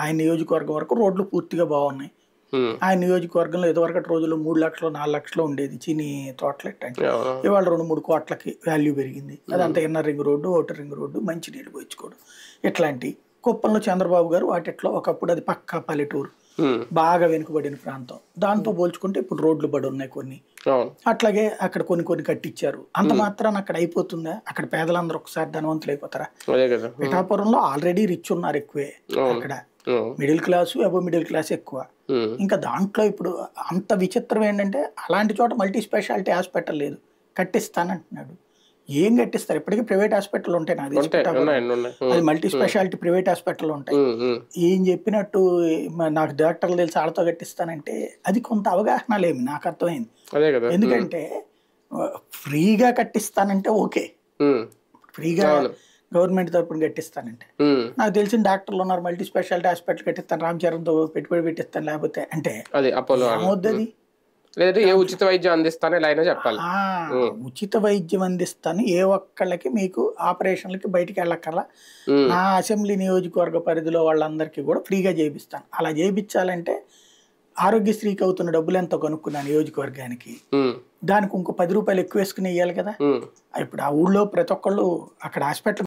ఆయన నియోజకవర్గం వరకు రోడ్లు పూర్తిగా బాగున్నాయి. ఆయన నియోజకవర్గంలో ఇదివరకటి రోజుల్లో 3 లక్షలు 4 లక్షలు ఉండేది చీనీ తోటలెట్టండి. ఇవాళ 2-3 కోట్లకి వాల్యూ పెరిగింది. అదంతా inner ring road, outer ring road, మంచి నీళ్ళు పోయించుకోవడం ఇట్లాంటి. కుప్పంలో చంద్రబాబు గారు వాటిట్లో ఒకప్పుడు అది పక్కా పల్లెటూరు, బాగా వెనుకబడిన ప్రాంతం. దాంతో పోల్చుకుంటే ఇప్పుడు రోడ్లు బడి ఉన్నాయి కొన్ని. అట్లాగే అక్కడ కొన్ని కట్టించారు. అంత మాత్రాన్ని అక్కడ అయిపోతుందా? అక్కడ పేదలందరూ ఒకసారి ధనవంతులు అయిపోతారా? పిఠాపురంలో ఆల్రెడీ రిచ్ ఉన్నారు ఎక్కువే. అక్కడ మిడిల్ క్లాసు అబో మిడిల్ క్లాస్ ఎక్కువ. ఇంకా దాంట్లో ఇప్పుడు అంత విచిత్రం ఏంటంటే అలాంటి చోట మల్టీ స్పెషాలిటీ హాస్పిటల్ లేదు, కట్టిస్తానంటున్నాడు. ఏం కట్టిస్తారు? ఇప్పటికీ ప్రైవేట్ హాస్పిటల్ ఉంటాయి నాకు తెలిసి. అది మల్టీ స్పెషాలిటీ ప్రైవేట్ హాస్పిటల్ ఉంటాయి. ఏం చెప్పినట్టు నాకు డాక్టర్లు తెలిసి వాళ్ళతో కట్టిస్తానంటే అది కొంత అవగాహన లేమి, నాకు అర్థమైంది. ఎందుకంటే ఫ్రీగా కట్టిస్తానంటే ఓకే, ఫ్రీగా గవర్నమెంట్ తరపున కట్టిస్తానంటే. నాకు తెలిసిన డాక్టర్లు ఉన్నారు, మల్టీ స్పెషాలిటీ హాస్పిటల్ కట్టిస్తాను, రామ్ చరణ్తో పెట్టుబడి పెట్టిస్తాను, లేకపోతే అంటే ఏమవుద్ది? ఉచిత వైద్యం అందిస్తాను ఇలా అయినా చెప్పాలి. ఉచిత వైద్యం అందిస్తాను, ఏ ఒక్కళ్ళకి మీకు ఆపరేషన్లకి బయటికి వెళ్ళక్కర్లా, నా అసెంబ్లీ నియోజకవర్గ పరిధిలో వాళ్ళందరికీ కూడా ఫ్రీగా చేయిస్తాను. అలా చేయించాలంటే ఆరోగ్యశ్రీకి అవుతున్న డబ్బులు ఎంతో కనుక్కున్నా నియోజకవర్గానికి, దానికి ఇంకో 10 రూపాయలు ఎక్కువ వేసుకుని ఇవ్వాలి కదా. ఇప్పుడు ఆ ఊళ్ళో ప్రతి ఒక్కళ్ళు అక్కడ హాస్పిటల్